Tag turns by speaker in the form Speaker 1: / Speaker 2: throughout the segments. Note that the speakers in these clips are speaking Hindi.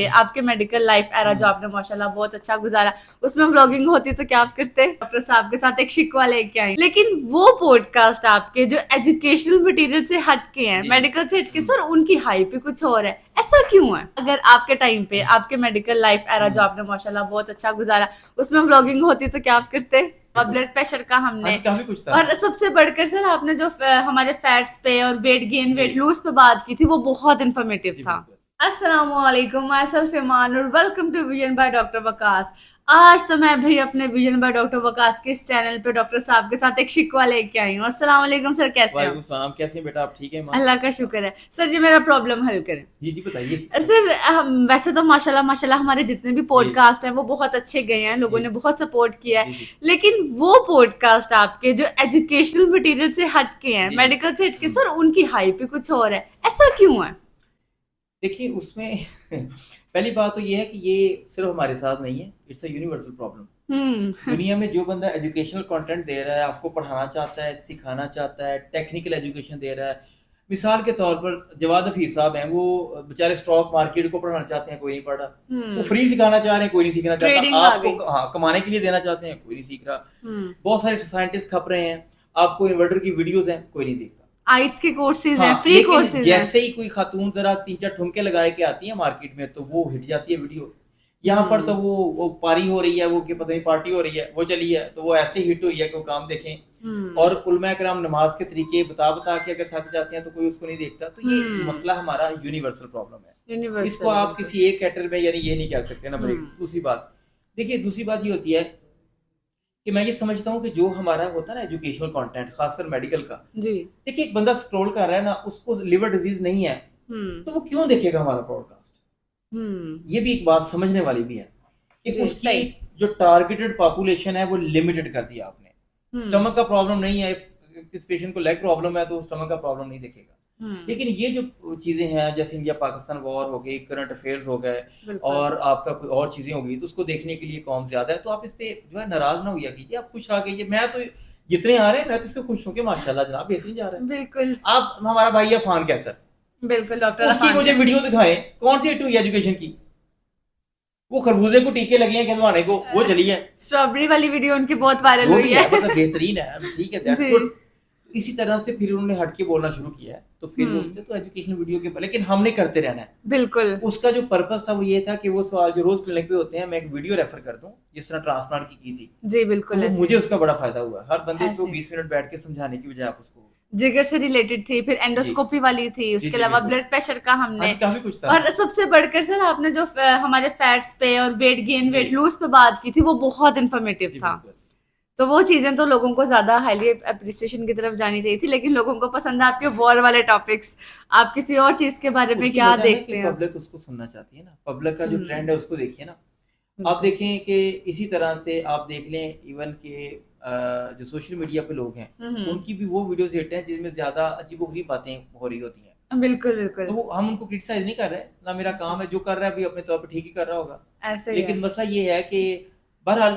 Speaker 1: आपके मेडिकल लाइफ एरा जो आपने माशाल्लाह बहुत अच्छा गुजारा, उसमें व्लॉगिंग होती तो क्या आप करते? डॉक्टर साहब के साथ एक शिकवा लेके आई, लेकिन वो पॉडकास्ट आपके जो एजुकेशनल मटेरियल से हटके हैं, मेडिकल से हटके, सर उनकी हाइप ही कुछ और है, ऐसा क्यों है? अगर आपके टाइम पे आपके मेडिकल लाइफ एरा जो आपने माशाल्लाह बहुत अच्छा गुजारा, उसमें व्लॉगिंग होती तो क्या आप करते? और ब्लड प्रेशर का हमने
Speaker 2: काफी कुछ था।
Speaker 1: और सबसे बढ़कर सर आपने जो हमारे फैट्स पे और वेट गेन वेट लूज पे बात की थी, वो बहुत इन्फॉर्मेटिव था। अस्सलामुअलैकुम, माई सेल्फ ईमान और welcome to vision by doctor Waqas. आज तो मैं भी अपने विजन बाय डॉक्टर वकास के इस चैनल पे डॉक्टर साहब के साथ एक शिकवा लेके आई हूँ। अस्सलाम वालेकुम सर, कैसे हैं?
Speaker 2: वालेकुम सलाम, कैसे हैं बेटा आप? ठीक है माँ?
Speaker 1: अल्लाह का शुक्र है। सर जी मेरा प्रॉब्लम हल करें।
Speaker 2: जी जी बताइए।
Speaker 1: सर वैसे तो माशाल्लाह माशाल्लाह हमारे जितने भी पॉडकास्ट हैं वो बहुत अच्छे गए हैं, लोगों
Speaker 2: जी
Speaker 1: ने बहुत सपोर्ट किया
Speaker 2: जी
Speaker 1: है,
Speaker 2: जी
Speaker 1: लेकिन वो पॉडकास्ट आपके जो एजुकेशनल मटेरियल से हटके हैं,
Speaker 2: जी जी
Speaker 1: मेडिकल से हटके, सर उनकी हाइप ही कुछ और है, ऐसा क्यों है?
Speaker 2: देखिए उसमें पहली बात तो ये है कि ये सिर्फ हमारे साथ नहीं है, इट्स अ यूनिवर्सल प्रॉब्लम।
Speaker 1: हम्म।
Speaker 2: दुनिया में जो बंदा एजुकेशनल कंटेंट दे रहा है, आपको पढ़ाना चाहता है, सिखाना चाहता है, टेक्निकल एजुकेशन दे रहा है। मिसाल के तौर पर जवाद हफीज साहब हैं, वो बेचारे स्टॉक मार्केट को पढ़ाना चाहते हैं, कोई नहीं पढ़ रहा। वो
Speaker 1: हम्म।
Speaker 2: फ्री सिखाना चाह रहे हैं, कोई नहीं सीखना चाहता।
Speaker 1: ट्रेडिंग आ
Speaker 2: आपको
Speaker 1: गई।
Speaker 2: हाँ कमाने के लिए देना चाहते हैं, कोई नहीं सीख रहा।
Speaker 1: हम्म।
Speaker 2: बहुत सारे साइंटिस्ट खप रहे हैं, आपको इन्वर्टर की वीडियोस हैं, कोई नहीं देखता।
Speaker 1: आइट्स के कोर्सेज हैं,
Speaker 2: हाँ,
Speaker 1: फ्री
Speaker 2: लेकिन
Speaker 1: कोर्सेज हैं।
Speaker 2: जैसे ही कोई खातून ज़रा 3-4 ठुमके लगा के आती है मार्केट में, तो वो हिट जाती है वीडियो। यहाँ पर तो
Speaker 1: हम्म।
Speaker 2: वो पारी हो रही है, वो कि पता नहीं पार्टी हो रही है, वो चली है, तो वो ऐसे हिट हुई है कि वो काम देखें।
Speaker 1: हम्म।
Speaker 2: और उलमा कराम नमाज के तरीके बता के अगर थक जाते हैं तो कोई उसको नहीं देखता। तो ये मसला हमारा यूनिवर्सल प्रॉब्लम है। इसको
Speaker 1: यूनिवर्सल
Speaker 2: आप
Speaker 1: बिल्कुल।
Speaker 2: किसी एक कैटर में यानी ये नहीं कह सकते ना ब्रेक।
Speaker 1: हम्म।
Speaker 2: दूसरी बात देखिए, दूसरी बात ये होती है कि मैं ये समझता हूँ कि जो हमारा होता है ना एजुकेशनल कंटेंट, खासकर मेडिकल का।
Speaker 1: जी।
Speaker 2: देखिए एक बंदा स्क्रॉल कर रहा है ना, उसको लिवर डिजीज नहीं है,
Speaker 1: हम्म।
Speaker 2: तो वो क्यों देखेगा हमारा पॉडकास्ट?
Speaker 1: हम्म।
Speaker 2: ये भी एक बात समझने वाली भी है कि
Speaker 1: जी
Speaker 2: उसकी
Speaker 1: सही।
Speaker 2: जो टारगेटेड पॉपुलेशन है वो लिमिटेड कर दिया आपने।
Speaker 1: हम्म।
Speaker 2: स्टमक का प्रॉब्लम नहीं है, किस पेशेंट को लेग प्रॉब्लम है तो स्टमक का प्रॉब्लम नहीं देखेगा।
Speaker 1: हम्म।
Speaker 2: लेकिन ये जो चीजें हैं, जैसे इंडिया पाकिस्तान वॉर हो गई, करंट अफेयर्स हो गए,
Speaker 1: बिल्कुल।
Speaker 2: और आपका कोई और चीजें हो गई, तो उसको देखने के लिए कौम ज्यादा है। तो आप इस पे जो है नाराज ना हुआ कीजिए, आप खुश रहा कीजिए। मैं तो जितने आ रहे हैं मैं तो इससे खुश हूँ कि माशाल्लाह जनाब बेहतरीन जा रहा है।
Speaker 1: बिल्कुल।
Speaker 2: आप हमारा भाई है फान कैसर,
Speaker 1: बिल्कुल डॉक्टर
Speaker 2: उसकी
Speaker 1: अफान
Speaker 2: मुझे
Speaker 1: का।
Speaker 2: वीडियो दिखाएं, कौन सी हिट हुई एजुकेशन की? वो खरबूजे को टीके लगे हैं कहलवाने को, वो चली है।
Speaker 1: स्ट्रॉबेरी वाली वीडियो उनकी बहुत वायरल
Speaker 2: जो
Speaker 1: हुई
Speaker 2: भी
Speaker 1: है।
Speaker 2: है मतलब बेहतरीन है, ठीक है, दैट्स
Speaker 1: जी।
Speaker 2: गुड। इसी तरह से फिर उन्होंने हट के बोलना शुरू किया है, तो फिर वो
Speaker 1: हम्म।
Speaker 2: तो एजुकेशन वीडियो के, लेकिन हमने करते रहना है।
Speaker 1: बिल्कुल।
Speaker 2: उसका जो पर्पस था वो ये था कि वो सवाल जो रोज क्लिनिक पे होते हैं, मैं एक वीडियो रेफर कर दूं जिस तरह ट्रांसप्लांट की थी।
Speaker 1: जी
Speaker 2: तो
Speaker 1: बिल्कुल
Speaker 2: वो
Speaker 1: ऐसे।
Speaker 2: मुझे उसका बड़ा फायदा हुआ। हर बंदे को
Speaker 1: ऐसे
Speaker 2: 20 मिनट बैठ के समझाने की बजाय आप उसको।
Speaker 1: जिगर से रिलेटेड थी, फिर
Speaker 2: जी
Speaker 1: एंडोस्कोपी वाली थी,
Speaker 2: जी
Speaker 1: उसके
Speaker 2: जी
Speaker 1: अलावा
Speaker 2: बिल्कुल।
Speaker 1: ब्लड प्रेशर का
Speaker 2: हाँ
Speaker 1: हमने
Speaker 2: जी काफी कुछ था।
Speaker 1: और सबसे बढ़कर सर आपने जो हमारे फैट्स पे और वेट गेन
Speaker 2: जी
Speaker 1: वेट लूज पे बात की थी, वो बहुत इन्फॉर्मेटिव
Speaker 2: जी
Speaker 1: था।
Speaker 2: बिल्कुल।
Speaker 1: तो वो चीजें तो लोगों को ज्यादा हाईली अप्रिसिएशन की तरफ जानी चाहिए थी, लेकिन लोगों को पसंद है आपके वॉर वाले टॉपिक्स। आप किसी और चीज के बारे में
Speaker 2: उसकी
Speaker 1: क्या
Speaker 2: वजह है ना कि
Speaker 1: देखते हैं?
Speaker 2: पब्लिक उसको सुनना चाहती है ना, पब्लिक का जो ट्रेंड
Speaker 1: हम्म।
Speaker 2: है उसको देखिए ना। आप
Speaker 1: बिल्कुल।
Speaker 2: देखें कि इसी तरह से आप देख लें इवन के जो सोशल मीडिया पे लोग हैं,
Speaker 1: हम्म।
Speaker 2: उनकी भी वो वीडियोस हिट हैं जिनमें ज़्यादा अजीबोगरीब बातें हो रही होती हैं।
Speaker 1: बिल्कुल बिल्कुल।
Speaker 2: तो वो हम उनको क्रिटिसाइज नहीं कर रहे, ना मेरा
Speaker 1: ऐसे
Speaker 2: काम है। जो कर रहा है अभी अपने तौर पर ठीक ही कर रहा होगा।
Speaker 1: ऐसे ही है।
Speaker 2: लेकिन मसला ये है कि बहरहाल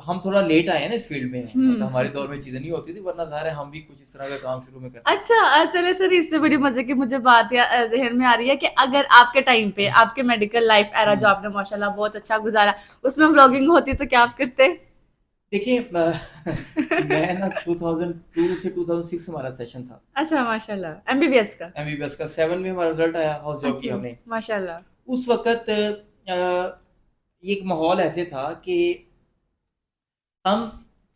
Speaker 2: हम थोड़ा लेट आए हैं ना इस फील्ड में, मतलब हमारे दौर में चीज़ें नहीं होती थी, वरना ज़ाहिर है हम भी कुछ इस तरह का काम शुरू में करते थे।
Speaker 1: अच्छा चले सर, इससे बड़ी मजे की मुझे बात या जहन में आ रही है कि अगर आपके टाइम पे आपके मेडिकल लाइफ एरा जो आपने माशाल्लाह बहुत अच्छा गुजारा, उसमें व्लॉगिंग होती तो क्या आप करते?
Speaker 2: देखिए मैं ना 2002 से 2006 हमारा सेशन था
Speaker 1: अच्छा माशाल्लाह, एमबीबीएस का।
Speaker 2: एमबीबीएस का। 7 में हमारा रिजल्ट आया, हाउस जॉब
Speaker 1: अच्छा
Speaker 2: किया हमने।
Speaker 1: माशाल्लाह।
Speaker 2: उस वक़्त ये एक माहौल ऐसे था कि हम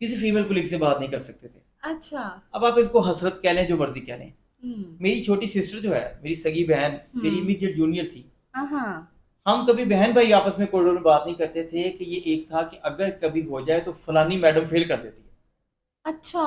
Speaker 2: किसी फीमेल कोलीग से बात नहीं कर सकते थे।
Speaker 1: अच्छा।
Speaker 2: अब आप इसको हसरत कह लें, जो मर्ज़ी कह लें।
Speaker 1: हम्म।
Speaker 2: मेरी छोटी सिस्टर जो है, मेरी सगी बहन, मेरी
Speaker 1: हम्म।
Speaker 2: इमीडिएट जूनियर थी।
Speaker 1: हाँ।
Speaker 2: हम कभी बहन भाई आपस में कॉरिडोर में बात नहीं करते थे कि ये एक था कि अगर कभी हो जाए तो फलानी मैडम फेल कर देती है।
Speaker 1: अच्छा,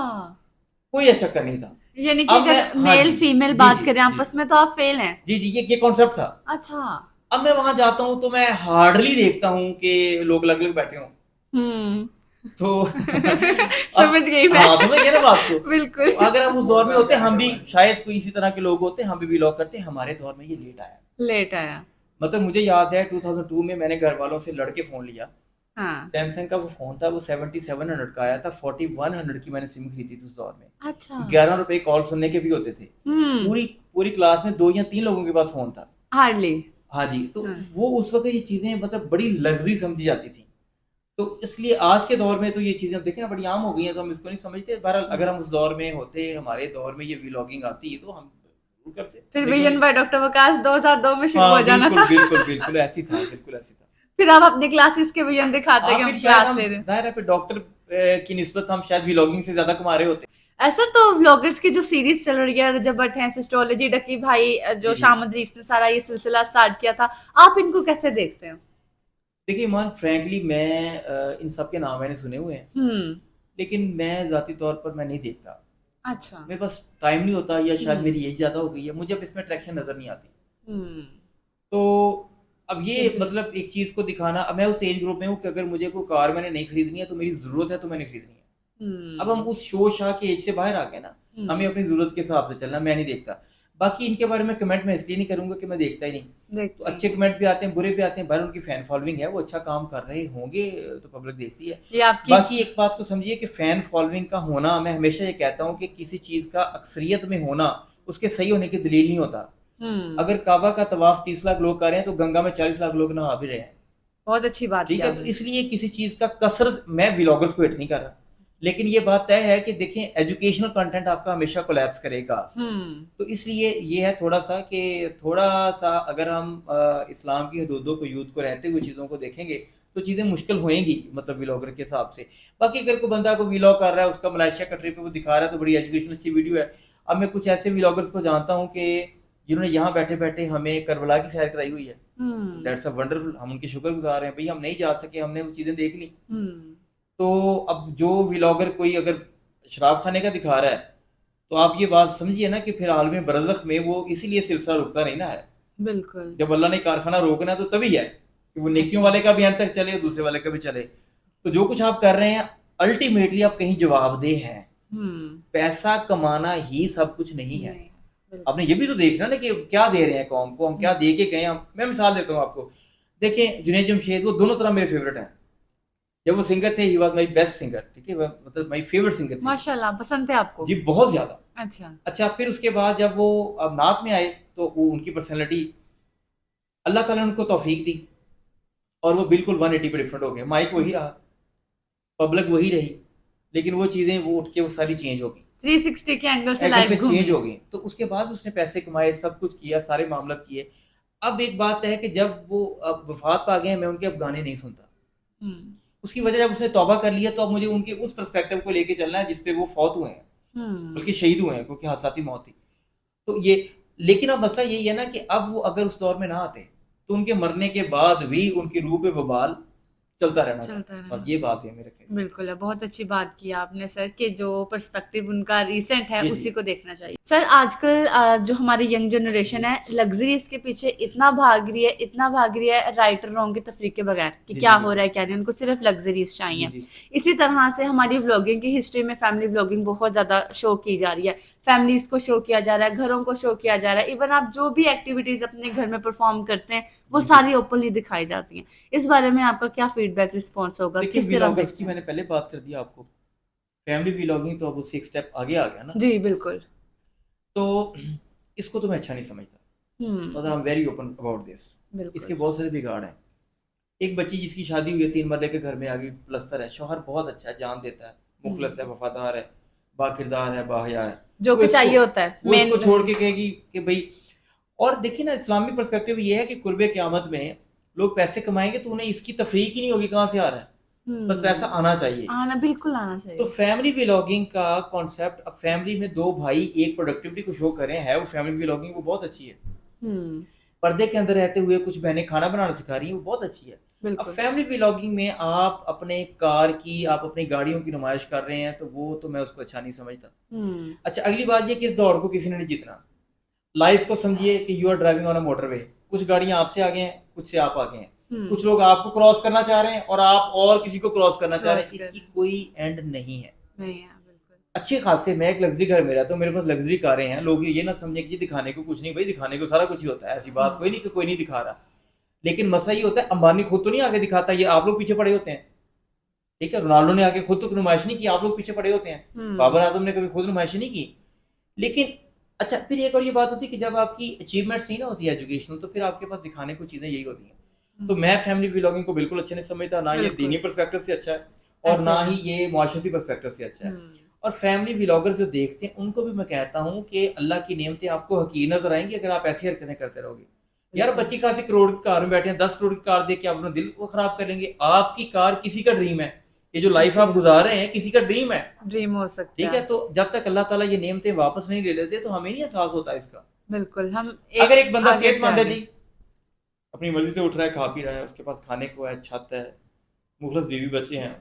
Speaker 2: कोई अच्छा कर नहीं था।
Speaker 1: यानी कि
Speaker 2: अब मैं
Speaker 1: अगर
Speaker 2: हाँ
Speaker 1: मेल
Speaker 2: जी,
Speaker 1: फीमेल
Speaker 2: जी,
Speaker 1: बात
Speaker 2: जी,
Speaker 1: करें
Speaker 2: जी,
Speaker 1: आपस में तो आप फेल हैं।
Speaker 2: जी, जी, ये कॉन्सेप्ट था।
Speaker 1: अच्छा।
Speaker 2: अब मैं वहाँ जाता हूँ तो मैं हार्डली देखता हूँ कि लोग अलग-अलग बैठे हों।
Speaker 1: हम्म।
Speaker 2: तो
Speaker 1: समझ
Speaker 2: अब
Speaker 1: गई मैं।
Speaker 2: हाँ, समझ गए ना बात को?
Speaker 1: बिल्कुल।
Speaker 2: तो अगर हम उस दौर में होते, हम भी शायद कोई इसी तरह के लोग होते, हम भी बिलॉन्ग करते। हमारे दौर में ये लेट आया।
Speaker 1: लेट आया।
Speaker 2: मतलब मुझे याद है 2002 में मैंने घर वालों से लड़ के फ़ोन लिया।
Speaker 1: हाँ।
Speaker 2: सैमसंग का वो फ़ोन था, वो 7700 का आया था, 4100 की मैंने सिम खरीदी थी उस दौर में।
Speaker 1: अच्छा।
Speaker 2: 11 रुपए कॉल सुनने के भी होते थे।
Speaker 1: हम्म।
Speaker 2: पूरी पूरी क्लास में 2 या 3 लोगों के पास फ़ोन था।
Speaker 1: हार्डली।
Speaker 2: हाँ जी, तो
Speaker 1: हाँ।
Speaker 2: वो उस वक्त ये चीजें मतलब बड़ी लग्जरी समझी जाती थी। तो इसलिए आज के दौर में तो ये चीजें अब देखें ना बड़ी आम हो गई हैं, तो हम इसको नहीं समझते। बहरहाल अगर हम उस दौर में होते, हमारे दौर में ये व्लॉगिंग आती है तो हम जरूर करते।
Speaker 1: फिर
Speaker 2: लेकिन
Speaker 1: विजन बाय डॉक्टर वकास 2002 में शुरू हो
Speaker 2: हाँ
Speaker 1: जाना
Speaker 2: बिल्कुल
Speaker 1: था।
Speaker 2: बिल्कुल बिल्कुल ऐसी था, बिल्कुल ऐसी था।
Speaker 1: फिर आप अपनी क्लासेस के विजन दिखाते कि
Speaker 2: फिर
Speaker 1: हम
Speaker 2: शायद
Speaker 1: क्लास
Speaker 2: हम
Speaker 1: ले रहे हैं।
Speaker 2: जाहिर है फिर डॉक्टर की निस्बत हम शायद व्लॉगिंग से ज्यादा कमा रहे होते।
Speaker 1: ऐसा तो व्लॉगर्स की जो सीरीज चल रही है, रजब भट्ट हैं, सिस्टोलॉजी, डकी भाई, जो
Speaker 2: जी जी।
Speaker 1: शाम अदरीस ने सारा ये सिलसिला स्टार्ट किया था, आप इनको कैसे देखते हैं?
Speaker 2: देखिए ईमान, फ्रैंकली मैं इन सब के नाम मैंने सुने हुए हैं,
Speaker 1: हम्म।
Speaker 2: लेकिन मैं ज़ाती तौर पर मैं नहीं देखता।
Speaker 1: अच्छा।
Speaker 2: मेरे पास टाइम नहीं होता, या शायद
Speaker 1: हम्म।
Speaker 2: मेरी एज ज़्यादा हो गई है, मुझे अब इसमें अट्रैक्शन नज़र नहीं आती।
Speaker 1: हम्म।
Speaker 2: तो अब ये
Speaker 1: बिल्कुल।
Speaker 2: मतलब एक चीज़ को दिखाना, अब मैं उस एज ग्रुप में हूँ कि अगर मुझे कोई कार मैंने नहीं खरीदनी है तो मेरी ज़रूरत है तो मैंने खरीदनी है। अब हम
Speaker 1: हम्म।
Speaker 2: उस शो शाह के एज से बाहर आ गए ना, हमें
Speaker 1: हम्म।
Speaker 2: अपनी ज़रूरत के हिसाब से चलना। मैं नहीं देखता। बाकी इनके बारे में कमेंट मैं इसलिए नहीं करूँगा कि मैं देखता ही नहीं। तो
Speaker 1: देखते
Speaker 2: अच्छे
Speaker 1: हैं।
Speaker 2: कमेंट भी आते हैं, बुरे भी आते हैं, बाहर उनकी फ़ैन फॉलोइंग है, वो अच्छा काम कर रहे होंगे तो पब्लिक देखती है।
Speaker 1: ये आपकी।
Speaker 2: बाकी एक बात को समझिए कि फ़ैन फॉलोइंग का होना, मैं हमेशा ये कहता हूँ कि किसी चीज़ का अक्सरियत में होना उसके सही होने की दलील नहीं होता।
Speaker 1: हम्म।
Speaker 2: अगर काबा का तवाफ 30 लाख लोग कर रहे हैं तो गंगा में 40 लाख लोग नहा भी रहे हैं।
Speaker 1: बहुत अच्छी बात की
Speaker 2: ठीक है, तो
Speaker 1: आपने।
Speaker 2: इसलिए किसी चीज़ का कसर, मैं व्लॉगर्स को हेट नहीं कर रहा, लेकिन ये बात तय है कि देखें एजुकेशनल कंटेंट आपका हमेशा कोलैप्स करेगा।
Speaker 1: हम्म।
Speaker 2: तो इसलिए ये है थोड़ा सा कि थोड़ा सा अगर हम इस्लाम की हदूदों को, यूथ को रहते हुए चीज़ों को देखेंगे तो चीज़ें मुश्किल होएंगी, मतलब व्लॉगर के हिसाब से। बाकी अगर कोई बंदा को व्लॉग कर रहा है, उसका मलेशिया का ट्रिप है, वो दिखा रहा है तो बड़ी एजुकेशनल अच्छी वीडियो है। अब मैं कुछ ऐसे व्लॉगर्स को जानता हूँ कि जिन्होंने यहाँ बैठे बैठे हमें करबला की सैर कराई हुई है।
Speaker 1: हम्म।
Speaker 2: दैट्स अ वंडरफुल, हम उनके शुक्रगुजार हैं। भाई हम नहीं जा सके, हमने वो चीज़ें देख ली।
Speaker 1: हम्म।
Speaker 2: तो अब जो व्लॉगर कोई अगर शराब खाने का दिखा रहा है तो आप ये बात समझिए ना कि फिर आलम बरज़ख में वो इसीलिए सिलसिला रुकता नहीं ना है।
Speaker 1: बिल्कुल।
Speaker 2: जब अल्लाह ने कारखाना रोकना है तो तभी है कि वो नेकियों वाले का भी अंत तक चले, दूसरे वाले का भी चले। तो जो कुछ आप कर रहे हैं अल्टीमेटली आप कहीं जवाबदेह हैं।
Speaker 1: हम्म।
Speaker 2: पैसा कमाना ही सब कुछ नहीं है।
Speaker 1: नहीं। बिल्कुल।
Speaker 2: आपने ये भी तो देखना ना कि क्या दे रहे हैं कौम को, हम क्या दे के गए। हम, मैं मिसाल देता हूँ आपको। देखें जुनैद जमशेद, वो दोनों तरह मेरे फेवरेट हैं। जब वो सिंगर थे, he was my best singer, ठीक है, मतलब माई फेवरेट सिंगर थे।
Speaker 1: माशाल्लाह, पसंद है आपको?
Speaker 2: जी बहुत ज्यादा।
Speaker 1: अच्छा।
Speaker 2: अच्छा, फिर उसके बाद जब वो अब नात में आए तो वो उनकी पर्सनैलिटी, अल्लाह ताला ने उनको तौफीक दी और वो बिल्कुल 180 पे डिफरेंट हो गया। माइक वही रहा, पब्लिक वही रही, लेकिन वो चीज़ें वो उठ के वो सारी चेंज हो गई,
Speaker 1: 360 के एंगल से
Speaker 2: एंगल पे
Speaker 1: लाइव
Speaker 2: चेंज
Speaker 1: घूमी।
Speaker 2: हो गई। तो उसके बाद उसने पैसे कमाए, सब कुछ किया, सारे मामला किए। अब एक बात है कि जब वो अब वफात पा गए हैं, मैं उनके अब गाने नहीं सुनता।
Speaker 1: हम्म।
Speaker 2: उसकी वजह, जब उसने तौबा कर लिया तो अब मुझे उनके उस पर्सपेक्टिव को लेके चलना है जिसपे वो फौत हुए हैं,
Speaker 1: हम्म।
Speaker 2: बल्कि शहीद हुए हैं, क्योंकि हादसाती मौत थी। तो ये, लेकिन अब मसला यही है ना कि अब वो अगर उस दौर में ना आते तो उनके मरने के बाद भी उनकी रूह पे वबाल चलता रहना था।
Speaker 1: चलता रहना।
Speaker 2: बस ये बात है मेरे ख्याल।
Speaker 1: बिल्कुल है, बहुत अच्छी बात की आपने सर कि जो पर्सपेक्टिव उनका रीसेंट है
Speaker 2: जी
Speaker 1: उसी
Speaker 2: जी
Speaker 1: को देखना चाहिए। सर आजकल जो हमारी यंग जनरेशन है लग्जरीज के पीछे इतना भाग रही है, इतना भाग रही है राइट और रॉन्ग की तफरीक के बगैर कि
Speaker 2: जी
Speaker 1: क्या
Speaker 2: जी
Speaker 1: हो रहा है क्या नहीं, उनको सिर्फ लग्जरीज
Speaker 2: जी
Speaker 1: चाहिए।
Speaker 2: जी
Speaker 1: इसी तरह से हमारी व्लॉगिंग की हिस्ट्री में फैमिली व्लॉगिंग बहुत ज्यादा शो की जा रही है, फैमिलीज को शो किया जा रहा है, घरों को शो किया जा रहा है। इवन आप जो भी एक्टिविटीज अपने घर में परफॉर्म करते हैं वो
Speaker 2: जी जी।
Speaker 1: सारी ओपनली दिखाई जाती हैं। इस बारे में आपका क्या फीडबैक रिस्पॉन्स होगा,
Speaker 2: देखिए
Speaker 1: किस तरह
Speaker 2: व्लॉगर्स
Speaker 1: देखते
Speaker 2: की
Speaker 1: हैं?
Speaker 2: मैंने पहले बात कर दी आपको। फैमिली व्लॉगिंग तो अब उससे एक स्टेप आगे आ गया ना।
Speaker 1: जी बिल्कुल।
Speaker 2: तो इसको तो मैं अच्छा नहीं समझता, मतलब I am very open about this.
Speaker 1: बिल्कुल।
Speaker 2: इसके बहुत सारे बिगाड़ हैं। एक बच्ची जिसकी शादी हुई है, 3 मरले के घर में आ गई, प्लस्तर है, शौहर बहुत अच्छा है, जान देता है, मुखलस है, वफादार है, बाकिरदार है, बाहया है।
Speaker 1: जो
Speaker 2: वो
Speaker 1: कि
Speaker 2: इसको
Speaker 1: चाहिए होता है
Speaker 2: वो
Speaker 1: मेन।
Speaker 2: इसको छोड़ के कहेगी कि भाई, और देखिए ना इस्लामी पर्सपेक्टिव ये है कि कुर्बे क़यामत में लोग पैसे कमाएंगे तो उन्हें इसकी तफरीक ही नहीं होगी कहाँ से आ रहा है, बस पैसा आना चाहिए।
Speaker 1: आना बिल्कुल आना
Speaker 2: तो
Speaker 1: चाहिए।
Speaker 2: फैमिली व्लॉगिंग का कॉन्सेप्ट, अब फैमिली में दो भाई एक प्रोडक्टिविटी को शो करें, है वो फैमिली व्लॉगिंग, वो बहुत अच्छी है।
Speaker 1: हम्म।
Speaker 2: पर्दे के अंदर रहते हुए कुछ बहनें खाना बनाना सिखा रही हैं, वो बहुत अच्छी है। अब
Speaker 1: बिल्कुल।
Speaker 2: फैमिली व्लॉगिंग में आप अपने कार की, आप अपनी गाड़ियों की नुमाइश कर रहे हैं, तो वो तो मैं उसको अच्छा नहीं समझता।
Speaker 1: हम्म।
Speaker 2: अच्छा, अगली बात ये कि इस दौड़ को किसी ने नहीं जीतना। लाइफ को समझिए कि you are driving on a motorway, कुछ गाड़ियां आपसे आगे हैं, कुछ से आप आगे हैं, कुछ लोग आपको क्रॉस करना चाह रहे हैं और आप और किसी को क्रॉस करना चाह रहे हैं।
Speaker 1: क्रॉस कर
Speaker 2: इसकी कोई एंड नहीं है।
Speaker 1: नहीं है बिल्कुल।
Speaker 2: अच्छे खासे, मैं एक लग्जरी घर में रहता हूँ, मेरे पास लग्जरी कारें हैं। लोग ये ना समझे कि ये दिखाने को कुछ नहीं, भाई दिखाने को सारा कुछ ही होता है, ऐसी बात कोई नहीं कि कोई नहीं दिखा रहा। लेकिन मसला ये होता है, अंबानी खुद तो नहीं आगे दिखाता, ये आप लोग पीछे पड़े होते हैं। ठीक है, रोनाल्डो ने आगे खुद तो नुमाइश नहीं की, आप लोग पीछे पड़े होते हैं। बाबर आजम ने कभी खुद नुमाइश नहीं की। लेकिन अच्छा, फिर एक और ये बात होती है कि जब आपकी अचीवमेंट्स नहीं ना होती एजुकेशनल, तो फिर आपके पास दिखाने को चीज़ें यही होती हैं। तो मैं फैमिली व्लॉगिंग को बिल्कुल अच्छे नहीं समझता, ना ये दीनी
Speaker 1: बिल्कुल
Speaker 2: पर्सपेक्टिव से अच्छा है और
Speaker 1: ऐसे
Speaker 2: ना
Speaker 1: है।
Speaker 2: ही ये माशरती पर्सपेक्टिव से अच्छा है।
Speaker 1: हम्म,
Speaker 2: और फैमिली व्लॉगर्स जो देखते हैं उनको भी मैं कहता हूँ कि अल्लाह की नेमतें आपको हकीर नज़र आएँगी अगर आप ऐसी हरकतें करते रहोगे। यार आप
Speaker 1: बिल्कुल
Speaker 2: अच्छी खासी करोड़ की कार में बैठे हैं, 10 करोड़ की कार देख के आप अपना दिल को खराब कर लेंगे। आपकी कार किसी का ड्रीम है। ये जो लाइफ
Speaker 1: ऐसे
Speaker 2: आप
Speaker 1: है,
Speaker 2: गुज़ार रहे हैं किसी का ड्रीम है।
Speaker 1: ड्रीम हो सकता
Speaker 2: ठीक है?
Speaker 1: है।
Speaker 2: तो जब तक अल्लाह ताला ये नेमतें वापस नहीं ले लेते तो हमें नहीं एहसास होता इसका।
Speaker 1: बिल्कुल हम
Speaker 2: अगर
Speaker 1: एक
Speaker 2: एक बंदा
Speaker 1: आगे से
Speaker 2: सेहतमंद है
Speaker 1: आगे।
Speaker 2: जी, अपनी मर्ज़ी से उठ रहा है, खा पी रहा है, उसके पास खाने को है, छत है, मुखलिस बीवी बच्चे हैं,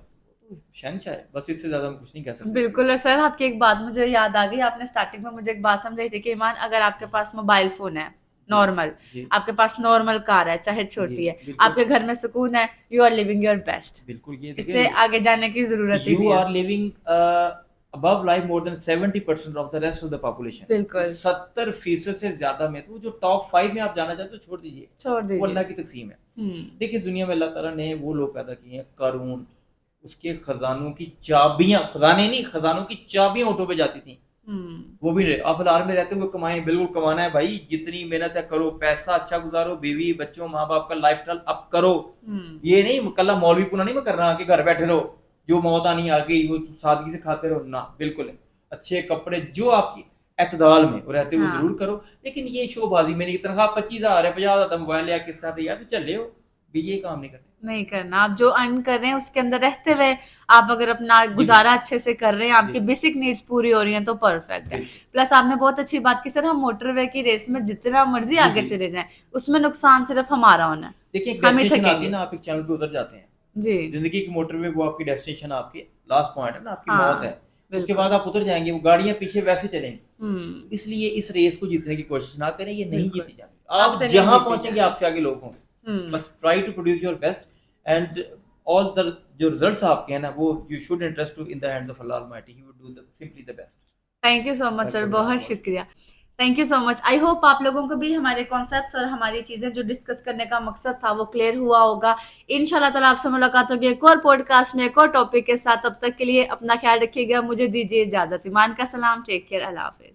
Speaker 2: तो शहंशाह है। बस इससे ज़्यादा हम कुछ नहीं कह सकते इसके
Speaker 1: बिल्कुल।
Speaker 2: बारे
Speaker 1: और सर आपकी एक बात मुझे याद आ गई, आपने स्टार्टिंग में मुझे एक बात समझाई थी कि ईमान, अगर आपके पास मोबाइल फोन है
Speaker 2: में।
Speaker 1: नॉर्मल,
Speaker 2: जी, जी,
Speaker 1: आपके पास नॉर्मल कार है चाहे
Speaker 2: जी,
Speaker 1: छोटी है,
Speaker 2: बिल्कुल,
Speaker 1: आपके घर में सुकून है, you are living your best.
Speaker 2: बिल्कुल ये
Speaker 1: इससे
Speaker 2: देखिए
Speaker 1: आगे जाने की जरूरत ही
Speaker 2: यू
Speaker 1: नहीं है।
Speaker 2: Are living above life more than 70% of the rest of the population।
Speaker 1: बिल्कुल
Speaker 2: 70% से ज़्यादा में तो जो टॉप 5 में आप जाना चाहते हो छोड़ दीजिए,
Speaker 1: छोड़
Speaker 2: वो
Speaker 1: दीजिए।
Speaker 2: अल्लाह की तकसीम है। देखिए इस दुनिया में अल्लाह ताला ने वो लोग पैदा किए हैं, कारून, उसके खजानों की चाबियां, खजाने नहीं खजानों की चाबियां ऊँटों पे जाती थी,
Speaker 1: हम्म
Speaker 2: वो भी रहे। आप हालात में रहते हुए कमाएं, बिल्कुल कमाना है भाई, जितनी मेहनत है करो, पैसा अच्छा गुजारो, बीवी बच्चों माँ बाप का लाइफस्टाइल अप करो।
Speaker 1: हम्म
Speaker 2: ये नहीं कल मौलवी पुना नहीं मैं कर रहा कि घर बैठे रहो, जो मौत आनी आ गई वो सादगी से खाते रहो, ना बिल्कुल नहीं। अच्छे कपड़े जो आपकी एतदाल में रहते हुए
Speaker 1: हाँ
Speaker 2: जरूर करो, लेकिन ये शोबाजी में नहीं, तनख्वाह 25,000 है, 50,000 मोबाइल या किस तरह यार चल हो भी, ये काम नहीं करते।
Speaker 1: नहीं करना। आप जो अर्न कर रहे हैं उसके अंदर रहते
Speaker 2: उस
Speaker 1: हुए आप अगर अपना
Speaker 2: जी
Speaker 1: गुजारा
Speaker 2: बिल्कुल,
Speaker 1: अच्छे से कर रहे हैं,
Speaker 2: जी
Speaker 1: आपकी बेसिक नीड्स पूरी हो रही हैं, तो परफेक्ट है।
Speaker 2: बिल्कुल,
Speaker 1: प्लस आपने बहुत अच्छी बात की, सर हम मोटरवे की रेस में जितना मर्जी
Speaker 2: जी
Speaker 1: आगे
Speaker 2: जी।
Speaker 1: चले जाएं, उसमें नुकसान सिर्फ हमारा होना है,
Speaker 2: देखिए एक
Speaker 1: हम ही
Speaker 2: डेस्टिनेशन आती है
Speaker 1: थकेंगे।
Speaker 2: ना, आप एक चैनल पे उतर जाते हैं,
Speaker 1: जी
Speaker 2: जिंदगी की मोटरवे वो आपकी डेस्टिनेशन, आपकी लास्ट पॉइंट है ना, आपकी मौत है।
Speaker 1: हाँ
Speaker 2: उसके
Speaker 1: बिल्कुल।
Speaker 2: बाद आप उतर जाएंगे, वो गाड़ियां पीछे वैसे चलेंगी।
Speaker 1: हम्म
Speaker 2: इसलिए इस रेस को जीतने की कोशिश ना करें, ये नहीं
Speaker 1: बिल्कुल
Speaker 2: जीती जानी। आप
Speaker 1: आपसे नहीं
Speaker 2: जहां
Speaker 1: जीती
Speaker 2: पहुंचेंगे
Speaker 1: जानी।
Speaker 2: आपसे आगे लोग होंगे।
Speaker 1: हम्म
Speaker 2: बस try to produce your best and all the जो रिजल्ट्स आपके हैं ना, वो you should interest in the hands of Allah almighty, he would do the simply the best.
Speaker 1: Thank you so much sir,
Speaker 2: welcome जनाब,
Speaker 1: बहुत
Speaker 2: बहुत शुक्रिया।
Speaker 1: शुक्रिया। Thank you so much. I hope आप लोगों को भी हमारे कॉन्सेप्ट्स और हमारी चीजें जो डिस्कस करने का मकसद था वो क्लियर हुआ होगा। इंशाल्लाह ताला आपसे मुलाकात होगी एक और पॉडकास्ट में एक और टॉपिक के साथ। तब तक के लिए अपना ख्याल रखिएगा, मुझे दीजिए इजाजत। ईमान का सलाम, टेक केयर, अल्लाह हाफिज।